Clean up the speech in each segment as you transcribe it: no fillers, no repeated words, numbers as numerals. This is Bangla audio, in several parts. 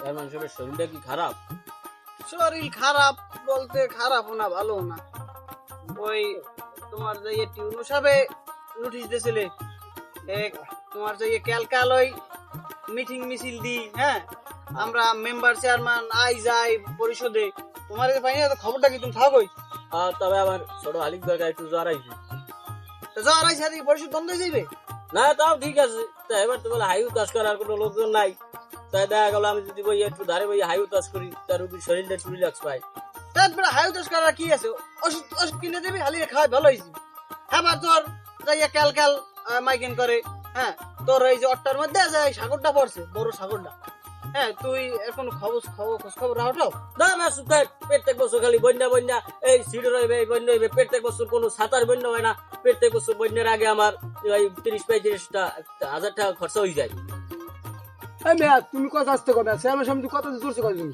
চেয়ারম্যান সাহেবের শরীরটা কি খারাপ? শরীর খারাপ বলতে খারাপ না ভালো না, ওই তোমার যে টিউনু সাহেবে নোটিশ দিয়েছিলে তোমার যে ক্যালকাল ওই মিটিং মিছিল দি, হ্যাঁ আমরা মেম্বার চেয়ারম্যান আই যাই পরিষদে, তোমার পাই না খবরটা কি তুমি থাকোই? তবে আমার ছোট হালিক দরকার একটু জ্বর আইছে। জ্বর আইসা পরিষদ বন্ধ হয়ে যাইবে? না তাও ঠিক আছে, তা এবার তো বলে হাই উতাস করার কোনো লোকজন নাই, তাই দেখা গেল আমি যদি বই একটু ধারে বই হাই উতাস করি তার রুগীর শরীরটা একটু রিল্যাক্স পাই। তারপরে হাই উতাস করার কি আছে, ওষুধ ওষুধ কিনে দেবে হালিয়ে খাওয়াই ভালো হয়েছে। হ্যাঁ তোর যাইয়া ক্যালকাল মাইকেন করে, হ্যাঁ তোর এই যে অট্টার মধ্যে যে সাগরটা পড়ছে বড় সাগরটা, হ্যাঁ তুই এখন খোঁজ খবর রাখো না না সুখায় প্রত্যেক বছর খালি বন্যা বন্যা, এই সিঁড়ি রইবে এই বন্যা হইবে, প্রত্যেক বছর কোনো সাঁতার বন্যা হয় না, প্রত্যেক বছর বন্যার আগে আমার 30-35 টাকা খরচা হয়ে যায়। তুমি কথা আসতে কবে আমার সামনে কথা জোরছে কথা তুমি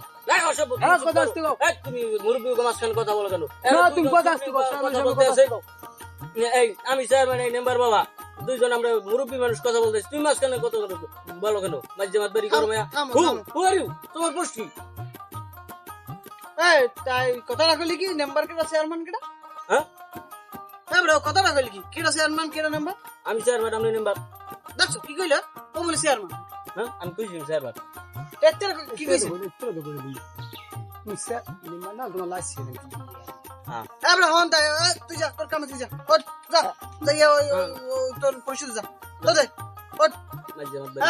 কথা আসতে কও। তুমি মুরব্বী মাঝখানে কথা বলো কেন? তুমি কথা আসতে কও, এই আমি চেয়ারম্যান এই মেম্বার বাবা দুইজন আমরা মুরব্বী মানুষ কথা বলতেছি, তুমি মাঝখানে কথা বলো কেন? মাঝে মাঝ বেরি করো মায়া তোমার পোস্টি। তাই কথা রাখলি কি মেম্বার কেটা চেয়ারম্যান কেটা? হ্যাঁ কথা রাখলি কি কেটা চেয়ারম্যান কেটা মেম্বার? আমি চেয়ারম্যান আপনি মেম্বার। দেখছো কি কইলা ও বলে চেয়ারম্যান? হ্যাঁ আমি কইছি চেয়ারম্যান। কি কইছে? না তোমার লাইসি আমরা হন তাই তুই যা তোর কামে তুই যা ওঠ যা যাইয়া ওই তোর পরিষদ যা তো যাই ওঠ।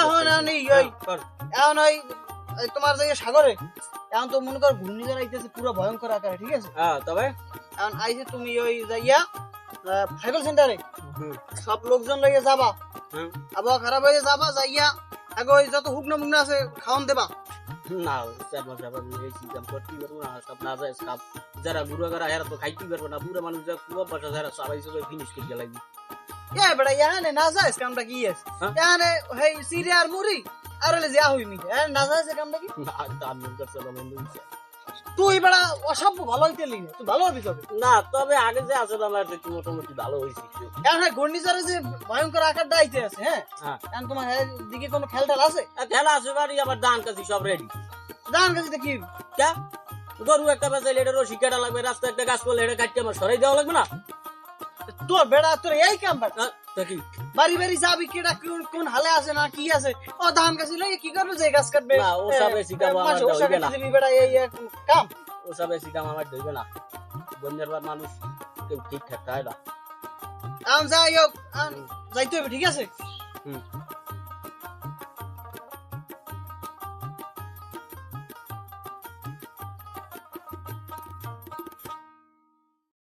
এখন এখন ওই তোমার যাইয়া সাগরে এখন তো মনে কর ঘূর্ণিঝড় আইতেছে পুরো ভয়ঙ্কর আকারে, ঠিক আছে? তবে এখন আইছে তুমি ওই যাইয়া ফাইবার সেন্টারে সব লোকজন লইয়া যাবা, আবহাওয়া খারাপ হয়ে যাবা, যাইয়া আগে ওই যত হুকনা মুকনা আছে খাওয়ান দেবা। না চেয়ারম্যান সাহেব আমি এই সিস্টেম করতেই পারবো না, সব না যায় সব যারা বুড়ো করা এরা তো খাইতেই পারবো না, বুড়ো মানুষ যা খুব বাসা যারা সবাই সবাই ফিনিশ করে লাগবে। বেটা এখানে না যাইস কামটা কি আছে? এখানে হেই সিরিয়া আর মুড়ি আর হলে যা হইনি না যাইস কামটা কি? তুই বেটা অসভ্য ভালো হইতে লিখে তুই ভালো হবি তবে না, তবে আগে যে আসলে আমার একটু মোটামুটি ভালো হয়েছে। এখন ঘূর্ণিঝড়ে যে ভয়ঙ্কর আকারটা আইতে আছে, হ্যাঁ এখন তোমার দিকে কোনো খেলটাল আছে? খেলা আছে বাড়ি আমার ধান কাছি সব রেডি। ধান কাছে কি গরু একটা বেচাইলে এটা রশি কাটা লাগবে, রাস্তা একটা গাছ করলে এটা কাটতে আমার সরাই দেওয়া লাগবে না? তোর বেড়া তোর এই কাম কি বাড়ি বাড়ি যাবি কেটা কোন হালে আছে না কি আছে? ও ধান কাছে লইয়ে কি করবে যে গাছ কাটবে? না ও সব এসি কাম আমার ধইবে না, বেড়া এই কাম ও সব এসি কাম আমার ধইবে না। বন্যার বার মানুষ কেউ ঠিকঠাক খায় না। যাই হোক যাইতে হবে, ঠিক আছে?